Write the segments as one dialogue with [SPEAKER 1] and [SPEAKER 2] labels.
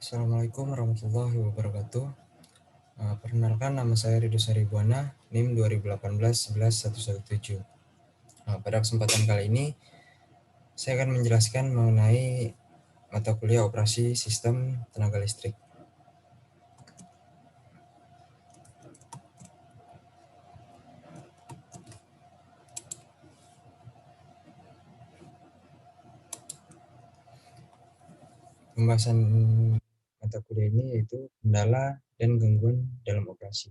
[SPEAKER 1] Assalamualaikum warahmatullahi wabarakatuh. Perkenalkan, nama saya Ridho Saribuana, NIM 2018-11117. Pada kesempatan kali ini, saya akan menjelaskan mengenai mata kuliah operasi sistem tenaga listrik. Pembahasan mata kuliah ini yaitu kendala dan gangguan dalam operasi.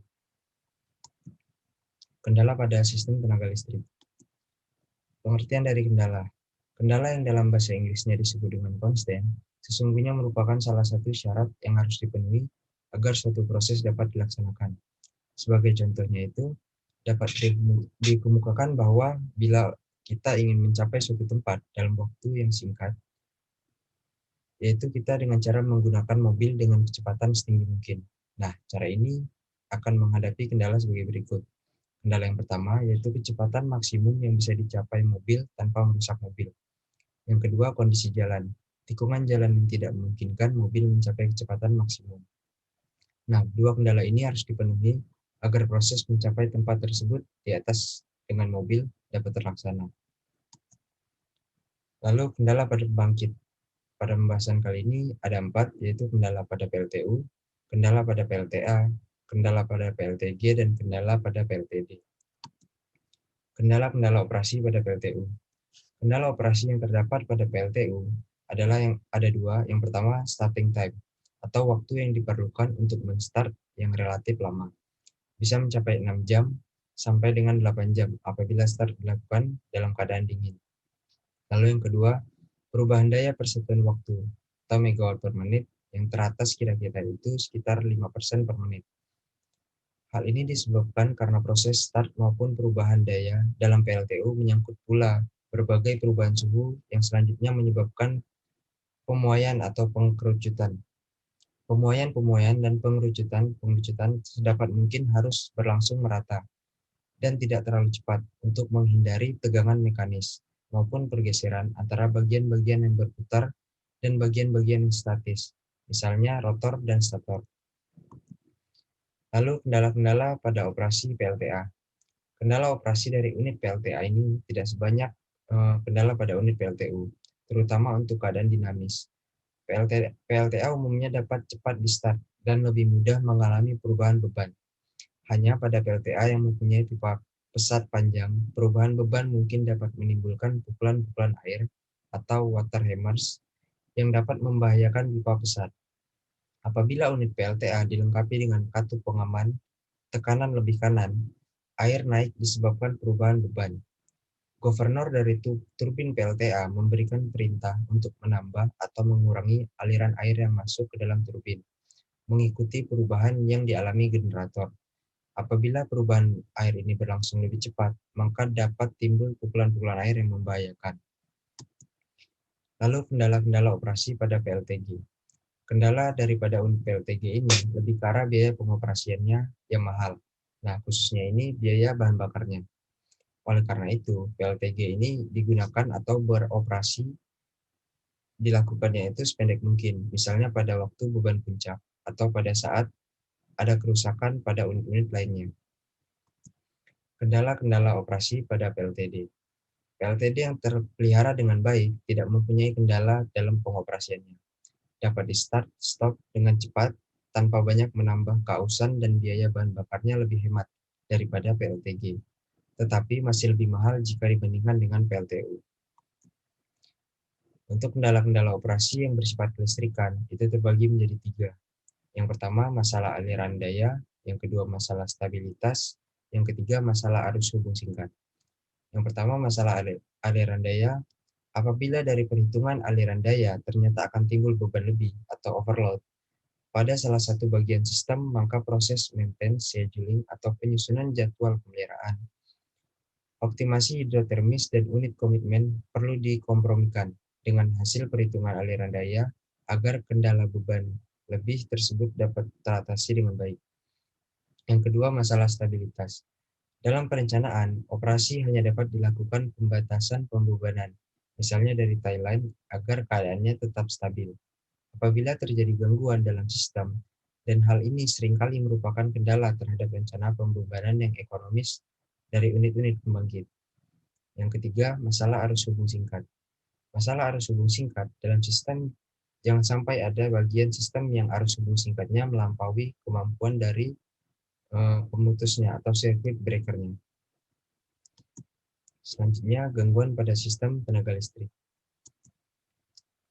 [SPEAKER 1] Kendala pada sistem tenaga listrik. Pengertian dari kendala. Kendala yang dalam bahasa Inggrisnya disebut dengan constant, sesungguhnya merupakan salah satu syarat yang harus dipenuhi agar suatu proses dapat dilaksanakan. Sebagai contohnya itu, dapat dikemukakan bahwa bila kita ingin mencapai suatu tempat dalam waktu yang singkat, yaitu kita dengan cara menggunakan mobil dengan kecepatan setinggi mungkin. Nah, cara ini akan menghadapi kendala sebagai berikut. Kendala yang pertama yaitu kecepatan maksimum yang bisa dicapai mobil tanpa merusak mobil. Yang kedua, kondisi jalan. Tikungan jalan yang tidak memungkinkan mobil mencapai kecepatan maksimum. Nah, dua kendala ini harus dipenuhi agar proses mencapai tempat tersebut di atas dengan mobil dapat terlaksana. Lalu kendala pada pembangkit. Pada pembahasan kali ini ada 4, yaitu kendala pada PLTU, kendala pada PLTA, kendala pada PLTG, dan kendala pada PLTD. Kendala-kendala operasi pada PLTU. Kendala operasi yang terdapat pada PLTU adalah yang ada 2. Yang pertama, starting time, atau waktu yang diperlukan untuk men-start yang relatif lama. Bisa mencapai 6 jam sampai dengan 8 jam apabila start dilakukan dalam keadaan dingin. Lalu yang kedua, perubahan daya persatuan waktu atau megawatt per menit yang teratas kira-kira itu sekitar 5% per menit. Hal ini disebabkan karena proses start maupun perubahan daya dalam PLTU menyangkut pula berbagai perubahan suhu yang selanjutnya menyebabkan pemuaian atau pengkerucutan. Pemuaian dan pengerucutan sedapat mungkin harus berlangsung merata dan tidak terlalu cepat untuk menghindari tegangan mekanis maupun pergeseran antara bagian-bagian yang berputar dan bagian-bagian yang statis, misalnya rotor dan stator. Lalu kendala-kendala pada operasi PLTA. Kendala operasi dari unit PLTA ini tidak sebanyak kendala pada unit PLTU, terutama untuk keadaan dinamis. PLTA umumnya dapat cepat di-start dan lebih mudah mengalami perubahan beban. Hanya pada PLTA yang mempunyai pipa pesat panjang, perubahan beban mungkin dapat menimbulkan pukulan-pukulan air atau water hammers yang dapat membahayakan pipa pesat. Apabila unit PLTA dilengkapi dengan katup pengaman tekanan lebih kanan, air naik disebabkan perubahan beban. Governor dari turbin PLTA memberikan perintah untuk menambah atau mengurangi aliran air yang masuk ke dalam turbin, mengikuti perubahan yang dialami generator. Apabila perubahan air ini berlangsung lebih cepat, maka dapat timbul pukulan-pukulan air yang membahayakan. Lalu kendala-kendala operasi pada PLTG. Kendala daripada unit PLTG ini lebih ke arah biaya pengoperasiannya yang mahal. Nah, khususnya ini biaya bahan bakarnya. Oleh karena itu, PLTG ini digunakan atau beroperasi dilakukannya itu sependek mungkin, misalnya pada waktu beban puncak atau pada saat ada kerusakan pada unit-unit lainnya. Kendala-kendala operasi pada PLTD. PLTD yang terpelihara dengan baik tidak mempunyai kendala dalam pengoperasiannya. Dapat di-start, stop dengan cepat tanpa banyak menambah keausan dan biaya bahan bakarnya lebih hemat daripada PLTG, tetapi masih lebih mahal jika dibandingkan dengan PLTU. Untuk kendala-kendala operasi yang bersifat kelistrikan, itu terbagi menjadi 3. Yang pertama, masalah aliran daya. Yang kedua, masalah stabilitas. Yang ketiga, masalah arus hubung singkat. Yang pertama, masalah aliran daya. Apabila dari perhitungan aliran daya ternyata akan timbul beban lebih atau overload pada salah satu bagian sistem, maka proses maintenance, scheduling, atau penyusunan jadwal pemeliharaan, optimasi hidrotermis, dan unit komitmen perlu dikompromikan dengan hasil perhitungan aliran daya agar kendala beban lebih tersebut dapat teratasi dengan baik. Yang kedua, masalah stabilitas. Dalam perencanaan, operasi hanya dapat dilakukan pembatasan pembebanan, misalnya dari tie line, agar keadaannya tetap stabil. Apabila terjadi gangguan dalam sistem, dan hal ini seringkali merupakan kendala terhadap rencana pembebanan yang ekonomis dari unit-unit pembangkit. Yang ketiga, masalah arus hubung singkat. Masalah arus hubung singkat dalam sistem, jangan sampai ada bagian sistem yang arus hubung singkatnya melampaui kemampuan dari pemutusnya atau circuit breaker-nya. Selanjutnya, gangguan pada sistem tenaga listrik.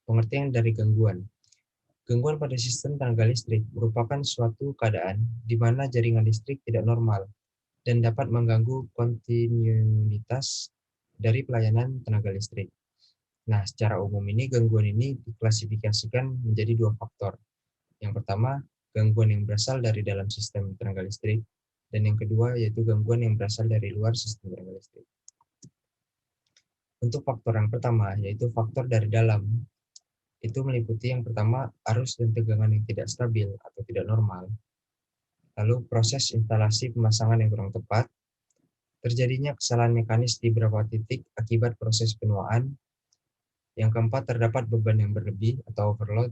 [SPEAKER 1] Pengertian dari gangguan. Gangguan pada sistem tenaga listrik merupakan suatu keadaan di mana jaringan listrik tidak normal dan dapat mengganggu kontinuitas dari pelayanan tenaga listrik. Nah, secara umum ini gangguan ini diklasifikasikan menjadi dua faktor. Yang pertama, gangguan yang berasal dari dalam sistem tenaga listrik, dan yang kedua yaitu gangguan yang berasal dari luar sistem tenaga listrik. Untuk faktor yang pertama, yaitu faktor dari dalam, itu meliputi yang pertama, arus dan tegangan yang tidak stabil atau tidak normal, lalu proses instalasi pemasangan yang kurang tepat, terjadinya kesalahan mekanis di beberapa titik akibat proses penuaan, yang keempat, terdapat beban yang berlebih atau overload,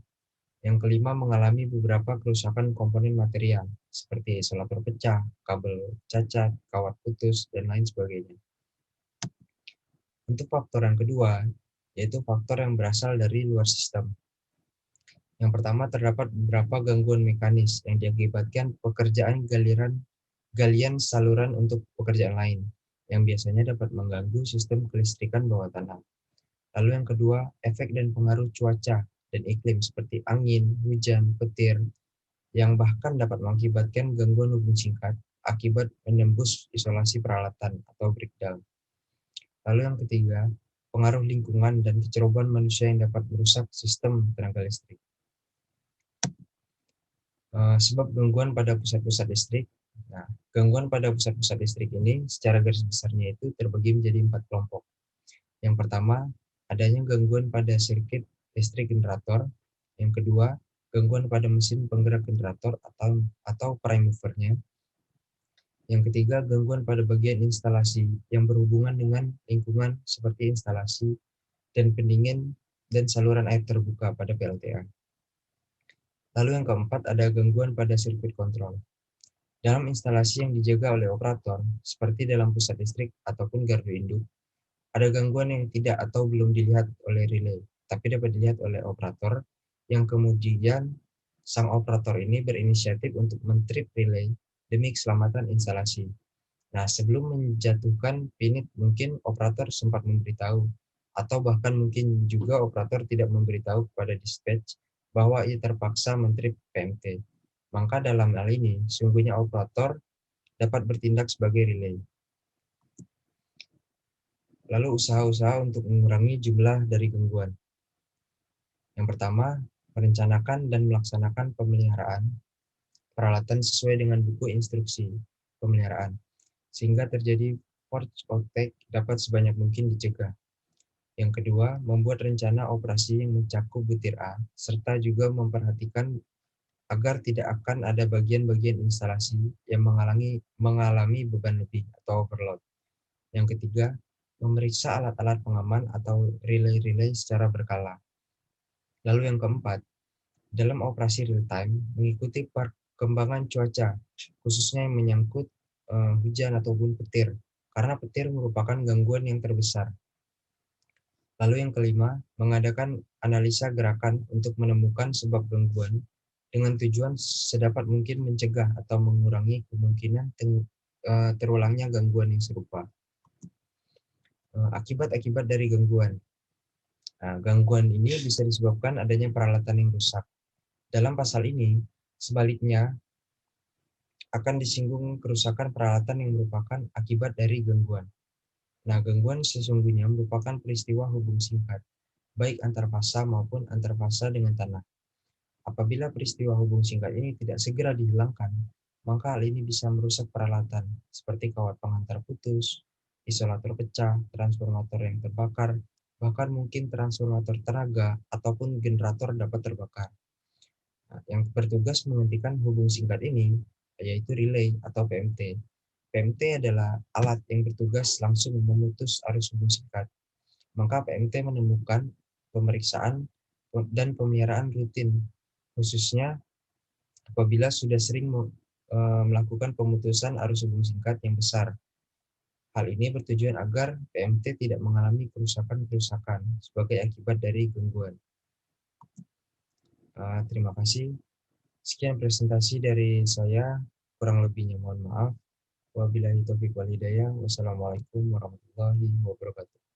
[SPEAKER 1] yang kelima, mengalami beberapa kerusakan komponen material, seperti isolator pecah, kabel cacat, kawat putus, dan lain sebagainya. Untuk faktor yang kedua, yaitu faktor yang berasal dari luar sistem. Yang pertama, terdapat beberapa gangguan mekanis yang diakibatkan pekerjaan galian saluran untuk pekerjaan lain, yang biasanya dapat mengganggu sistem kelistrikan bawah tanah. Lalu yang kedua, efek dan pengaruh cuaca dan iklim seperti angin, hujan, petir, yang bahkan dapat mengakibatkan gangguan hubung singkat akibat menembus isolasi peralatan atau breakdown. Lalu yang ketiga, pengaruh lingkungan dan kecerobohan manusia yang dapat merusak sistem tenaga listrik. Sebab gangguan pada pusat-pusat listrik. Nah, gangguan pada pusat-pusat listrik ini secara garis besarnya itu terbagi menjadi 4 kelompok. Yang pertama, adanya gangguan pada sirkuit listrik generator. Yang kedua, gangguan pada mesin penggerak generator atau prime movernya. Yang ketiga, gangguan pada bagian instalasi yang berhubungan dengan lingkungan seperti instalasi dan pendingin dan saluran air terbuka pada PLTA. Lalu yang keempat, ada gangguan pada sirkuit kontrol. Dalam instalasi yang dijaga oleh operator, seperti dalam pusat listrik ataupun gardu induk, ada gangguan yang tidak atau belum dilihat oleh relay, tapi dapat dilihat oleh operator, yang kemudian sang operator ini berinisiatif untuk men-trip relay demi keselamatan instalasi. Nah, sebelum menjatuhkan pinit, mungkin operator sempat memberitahu, atau bahkan mungkin juga operator tidak memberitahu kepada dispatch bahwa ia terpaksa men-trip PMT. Maka dalam hal ini, sungguhnya operator dapat bertindak sebagai relay. Lalu usaha-usaha untuk mengurangi jumlah dari gangguan. Yang pertama, merencanakan dan melaksanakan pemeliharaan peralatan sesuai dengan buku instruksi pemeliharaan, sehingga terjadi force outage dapat sebanyak mungkin dicegah. Yang kedua, membuat rencana operasi yang mencakup butir A, serta juga memperhatikan agar tidak akan ada bagian-bagian instalasi yang mengalami beban lebih atau overload. Yang ketiga, memeriksa alat-alat pengaman atau relay-relay secara berkala. Lalu yang keempat, dalam operasi real time, mengikuti perkembangan cuaca, khususnya yang menyangkut hujan ataupun petir, karena petir merupakan gangguan yang terbesar. Lalu yang kelima, mengadakan analisa gerakan untuk menemukan sebab gangguan dengan tujuan sedapat mungkin mencegah atau mengurangi kemungkinan terulangnya gangguan yang serupa. Akibat-akibat dari gangguan. Nah, gangguan ini bisa disebabkan adanya peralatan yang rusak. Dalam pasal ini, sebaliknya, akan disinggung kerusakan peralatan yang merupakan akibat dari gangguan. Nah, gangguan sesungguhnya merupakan peristiwa hubung singkat, baik antar fasa maupun antar fasa dengan tanah. Apabila peristiwa hubung singkat ini tidak segera dihilangkan, maka hal ini bisa merusak peralatan, seperti kawat pengantar putus, isolator pecah, transformator yang terbakar, bahkan mungkin transformator tenaga ataupun generator dapat terbakar. Nah, yang bertugas menghentikan hubung singkat ini yaitu relay atau PMT. PMT adalah alat yang bertugas langsung memutus arus hubung singkat. Maka PMT menemukan pemeriksaan dan pemeliharaan rutin, khususnya apabila sudah sering melakukan pemutusan arus hubung singkat yang besar. Hal ini bertujuan agar PMT tidak mengalami kerusakan-kerusakan sebagai akibat dari gangguan. Terima kasih. Sekian presentasi dari saya. Kurang lebihnya mohon maaf. Wabillahi taufiq wal hidayah. Wassalamualaikum warahmatullahi wabarakatuh.